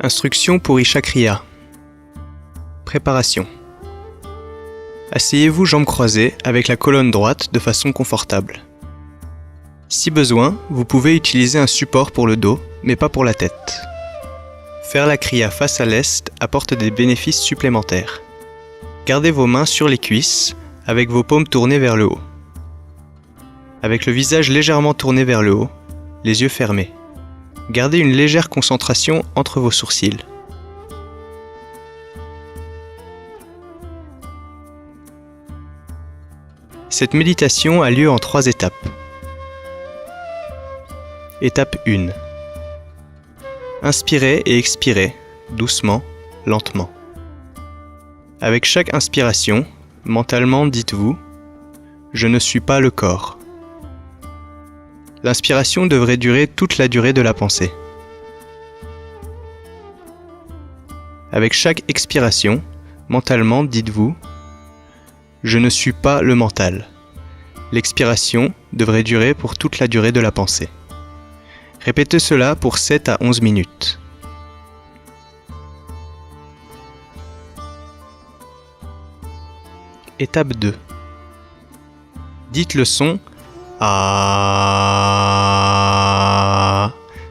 Instruction pour Isha Kriya. Préparation. Asseyez-vous jambes croisées avec la colonne droite de façon confortable. Si besoin, vous pouvez utiliser un support pour le dos, mais pas pour la tête. Faire la Kriya face à l'est apporte des bénéfices supplémentaires. Gardez vos mains sur les cuisses, avec vos paumes tournées vers le haut. Avec le visage légèrement tourné vers le haut, les yeux fermés. Gardez une légère concentration entre vos sourcils. Cette méditation a lieu en 3 étapes. Étape 1. Inspirez et expirez, doucement, lentement. Avec chaque inspiration, mentalement dites-vous « Je ne suis pas le corps ». L'inspiration devrait durer toute la durée de la pensée. Avec chaque expiration, mentalement dites-vous « Je ne suis pas le mental ». L'expiration devrait durer pour toute la durée de la pensée. Répétez cela pour 7 à 11 minutes. Étape 2. Dites le son Ah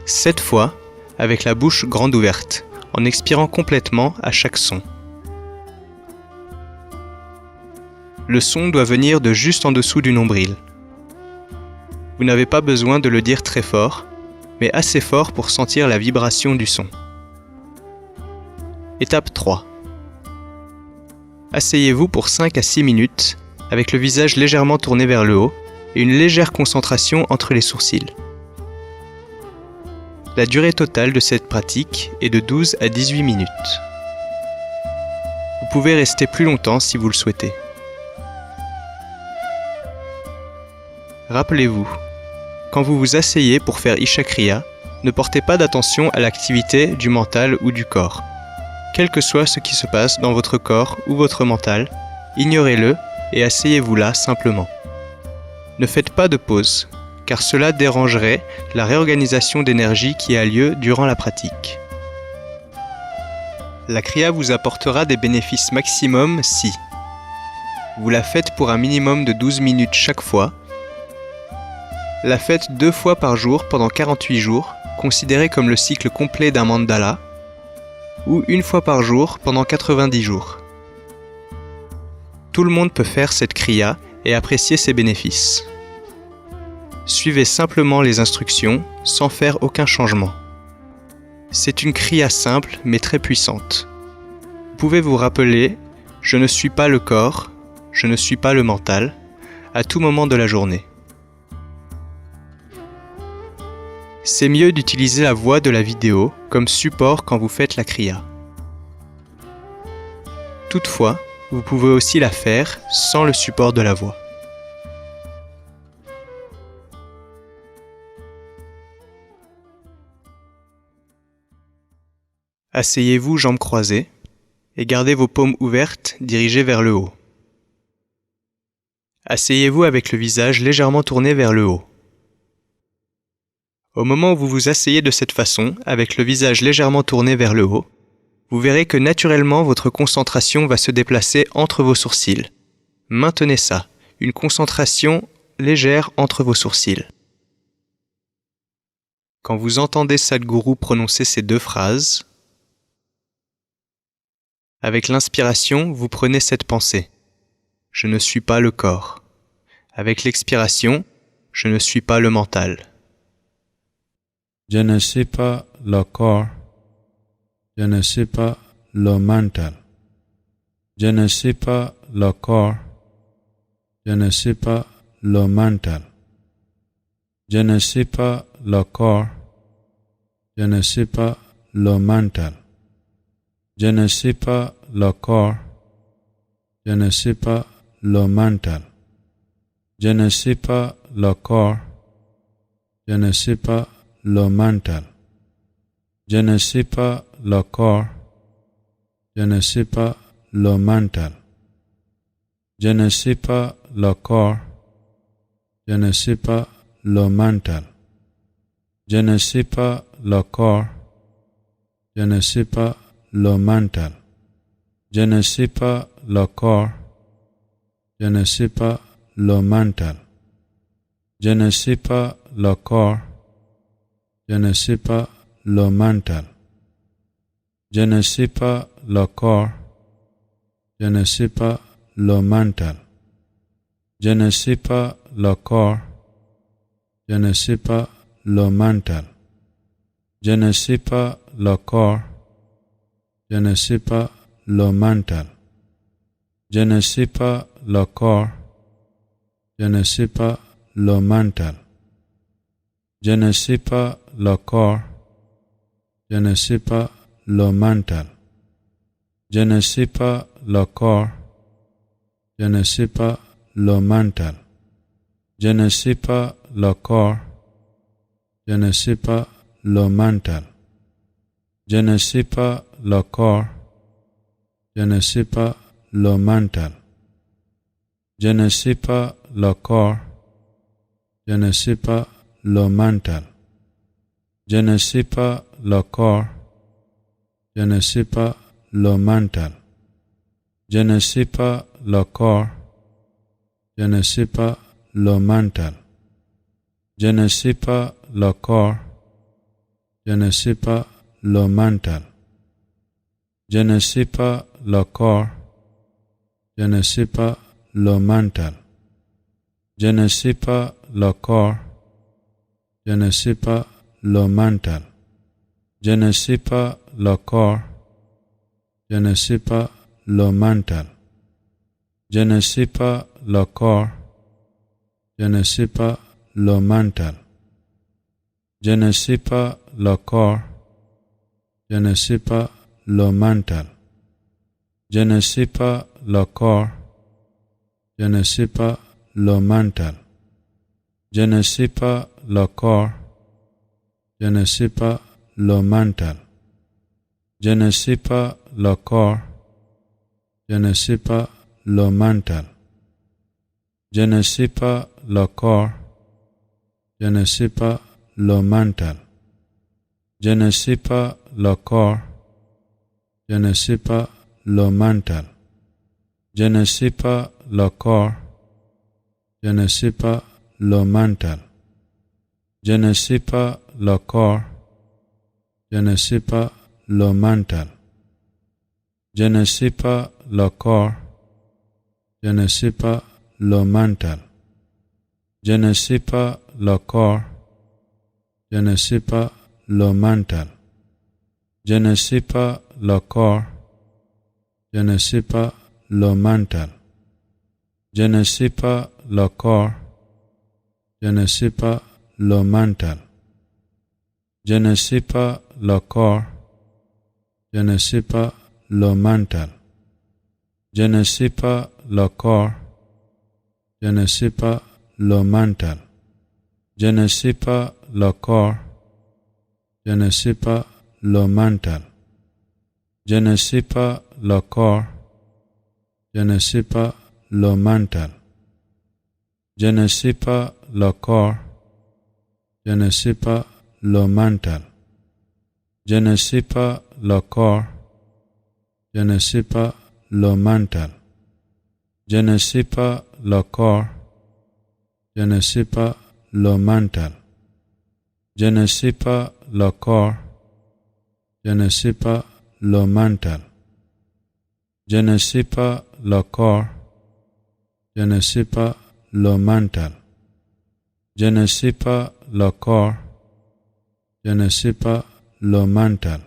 7 fois avec la bouche grande ouverte, en expirant complètement à chaque son. Le son doit venir de juste en dessous du nombril. Vous n'avez pas besoin de le dire très fort, mais assez fort pour sentir la vibration du son. Étape 3. Asseyez-vous pour 5 à 6 minutes, avec le visage légèrement tourné vers le haut et une légère concentration entre les sourcils. La durée totale de cette pratique est de 12 à 18 minutes. Vous pouvez rester plus longtemps si vous le souhaitez. Rappelez-vous, quand vous vous asseyez pour faire Isha Kriya, ne portez pas d'attention à l'activité du mental ou du corps. Quel que soit ce qui se passe dans votre corps ou votre mental, ignorez-le et asseyez-vous là simplement. Ne faites pas de pause, car cela dérangerait la réorganisation d'énergie qui a lieu durant la pratique. La Kriya vous apportera des bénéfices maximum si vous la faites pour un minimum de 12 minutes chaque fois, la faites 2 fois par jour pendant 48 jours, considéré comme le cycle complet d'un mandala, ou 1 fois par jour pendant 90 jours. Tout le monde peut faire cette Kriya et apprécier ses bénéfices. Suivez simplement les instructions sans faire aucun changement. C'est une Kriya simple mais très puissante. Vous pouvez vous rappeler « Je ne suis pas le corps, je ne suis pas le mental » à tout moment de la journée. C'est mieux d'utiliser la voix de la vidéo comme support quand vous faites la Kriya. Toutefois, vous pouvez aussi la faire sans le support de la voix. Asseyez-vous jambes croisées et gardez vos paumes ouvertes dirigées vers le haut. Asseyez-vous avec le visage légèrement tourné vers le haut. Au moment où vous vous asseyez de cette façon, avec le visage légèrement tourné vers le haut, vous verrez que naturellement votre concentration va se déplacer entre vos sourcils. Maintenez ça, une concentration légère entre vos sourcils. Quand vous entendez Sadhguru prononcer ces 2 phrases, avec l'inspiration, vous prenez cette pensée. Je ne suis pas le corps. Avec l'expiration, je ne suis pas le mental. Je ne suis pas le corps, je ne suis pas le mental. Je ne suis pas le corps, je ne suis pas le mental. Je ne suis pas le corps, je ne suis pas le mental. Je ne suis pas le corps, je ne suis pas le mental. Je ne suis pas le corps, je ne suis pas le mental. Je ne suis pas le corps, je ne suis pas le mental. Je ne suis pas le corps, je ne suis pas le mental. Je ne suis pas le corps, Je ne suis pas le mental. Je ne suis pas le corps. Je ne suis pas le mental. Je ne suis pas le corps. Je ne suis pas le mental. Je ne suis pas le corps. Je ne suis pas le mental. Je ne suis pas le corps. Je ne suis pas le mental. Je ne suis pas le corps. Je ne suis pas le mental. Je ne suis pas le corps. Je ne suis pas le mental. Je ne suis pas le corps. Je ne suis pas le mental. Je ne suis pas le corps. Je ne suis pas le mental. Je ne suis pas le corps. Je ne suis pas le mental. Je ne suis pas le corps. Je ne suis pas le mental. Je ne suis pas le corps. Je ne suis pas le mental. Je ne suis pas le corps. Je ne suis pas le mental. Je ne suis pas le corps. Je ne suis pas le mental. Je ne suis pas le corps. Je ne suis pas le mental. Je ne suis pas le corps. Je ne suis pas le mental. Je ne suis pas le corps. Je ne suis pas le mental. Je ne suis pas le corps. Je ne suis pas le mental. Je ne suis pas le corps. Je ne suis pas le mental. Je ne suis pas le corps. Je ne suis pas le mental. Je ne suis pas le corps. Je ne suis pas le mental. Je ne suis pas le corps. Je ne suis pas le mental. Je ne suis pas le corps. Je ne suis pas le mental. Je ne suis pas le corps. Je ne suis pas le mental. Je ne suis pas le corps. Je ne suis pas le mental. Je ne suis pas le corps. Je ne suis pas le mental. Je ne suis pas le corps. Je ne suis pas le mental. Je ne suis pas le corps. Je ne suis pas le mental. Je ne suis pas le corps. Je ne suis pas le mental. Je ne suis pas le corps. Je ne suis pas le mental. Je ne suis pas le corps. Je ne suis pas le mental. Je ne suis pas le corps. Je ne suis pas le mental. Je ne suis pas le corps. Je ne suis pas le mental. Je ne suis pas le corps. Je ne suis pas le mental. Je ne suis pas le corps. Je ne suis pas le mental. Je ne suis pas le corps. Je ne suis pas le mental. Je ne suis pas le corps. Je ne suis pas le mental. Je ne suis pas le corps. Je ne suis pas le mental. Je ne suis pas le corps. Je ne suis pas le mental. Je ne suis pas le corps. Je ne suis pas le mental. Je ne suis pas le corps. Je ne suis pas le mental.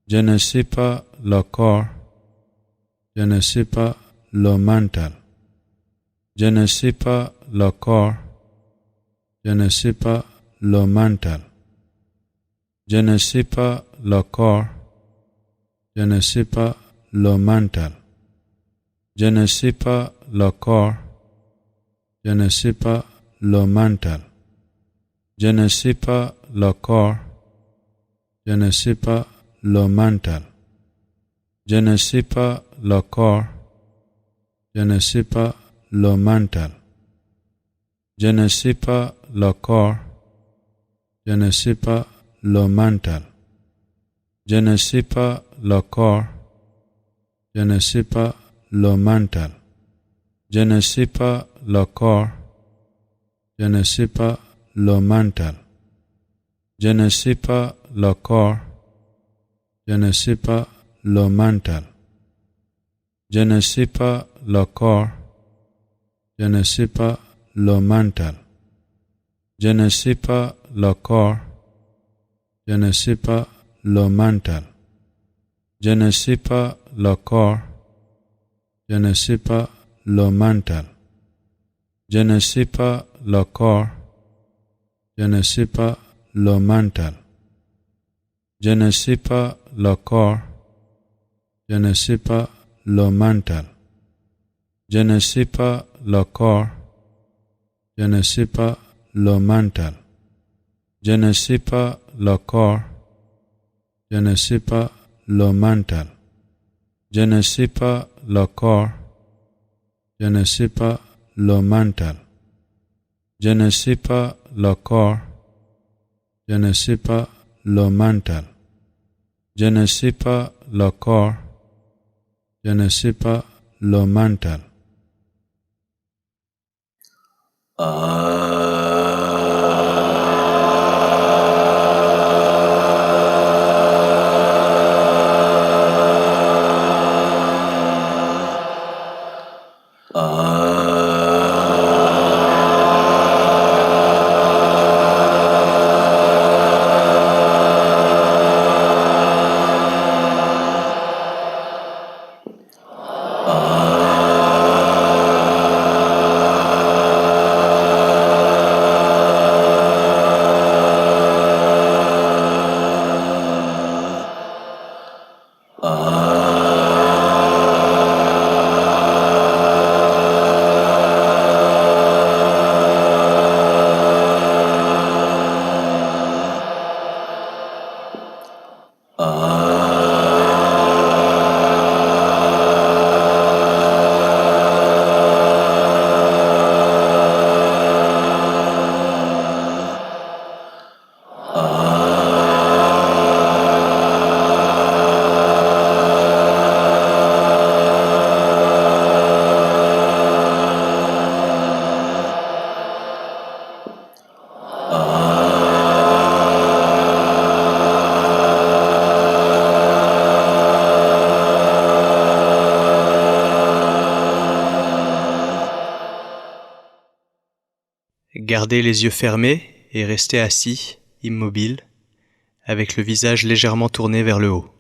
Je ne suis pas le corps. Je ne suis pas le mental. Je ne suis pas le corps. Je ne suis pas le mental. Je ne suis pas le corps. Je ne suis pas le mental. Je ne suis pas le corps. Je ne suis pas le mental. Je ne suis pas le corps. Je ne suis pas le mental. Je ne suis pas le corps. Je ne suis pas le mental. Je ne suis pas le corps. Je ne suis pas le mental. Je ne sais pas le corps. Je ne sais pas le mental. Je ne sais pas le corps. Je ne sais pas le mental. Je ne sais pas le corps. Je ne sais pas le mental. Je ne sais pas le corps. Je ne sais pas le mental. Je ne sais pas le corps. Je ne sais pas le mental. Je ne sais pas le corps. Je ne sais pas le mental. Je ne sais pas le corps. Je ne sais pas le mental. Je ne sais pas le corps. Je ne sais pas le mental. Je ne sais pas le corps. Je ne sais pas le mental. Je ne sais pas le corps. Je ne sais pas le mental. Je ne sais pas le corps. Je ne sais pas le mental. Je ne sais pas le corps. Je ne sais pas le mental. Je ne sais pas le corps. Je ne sais pas le mental. Gardez les yeux fermés et restez assis, immobile, avec le visage légèrement tourné vers le haut.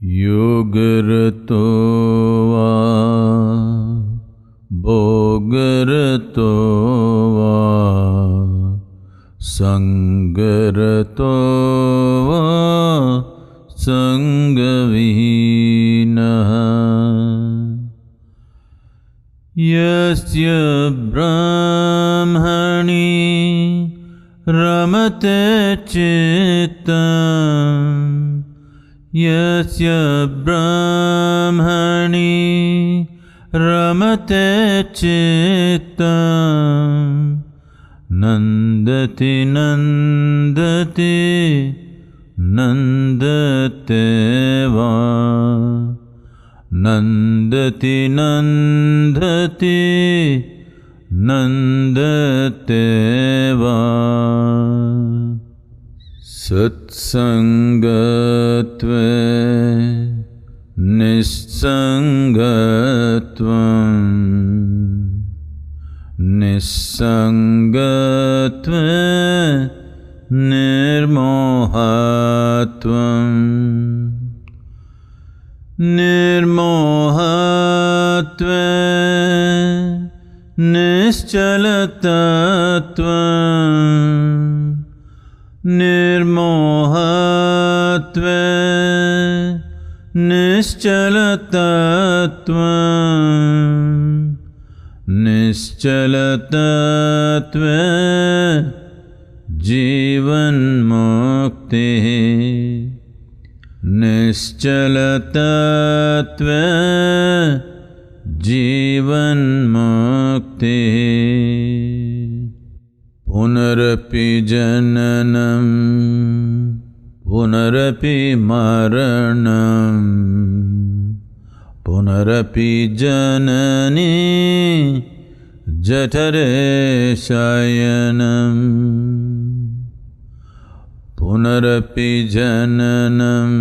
Yogarto va, bhogarto va, sangarato va, sangavihinaha. Yasya brahmani रमते चित्तं यस्य ब्रह्मणि रमते चित्तं नन्दति नन्दति नन्दते वा नन्दति नन्दति नन्दते वा सत्सङ्गत्वे निस्सङ्गत्वं निस्सङ्गत्वे निर्मोहत्वं निर्मोहत्वे निश्चलतत्वं निर्मोहत्वे निश्चलतत्वं निश्चलतत्वे जीवन्मुक्तिः निश्चलतत्वे जीवन्मुक्तिः पुनरपि जननं पुनरपि मरणं पुनरपि जननी जठरे शयनं पुनरपि जननं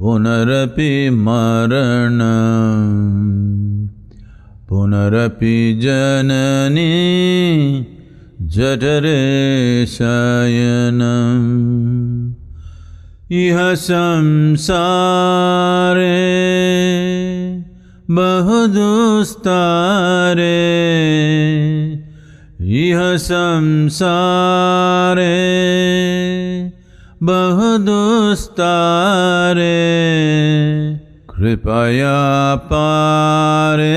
पुनरपि मरणं पुनरपि जननी जठरे शयनम् इह संसारे बहुदुस्तारे इह संसारे बहुदुस्तारे कृपया पारे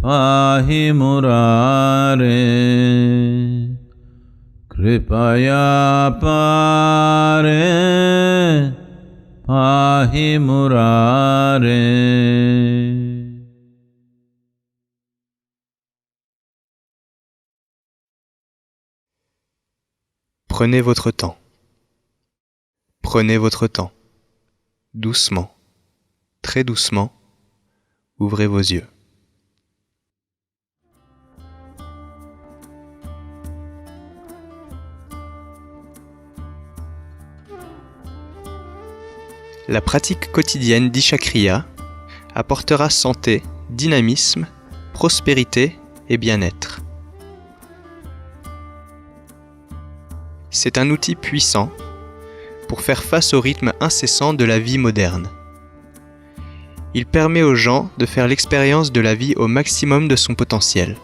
पाहि मुरारे कृपया पारे पाहि मुरारे। Prenez votre temps. Prenez votre temps. Doucement, très doucement, ouvrez vos yeux. La pratique quotidienne d'Ishakriya apportera santé, dynamisme, prospérité et bien-être. C'est un outil puissant pour faire face au rythme incessant de la vie moderne. Il permet aux gens de faire l'expérience de la vie au maximum de son potentiel.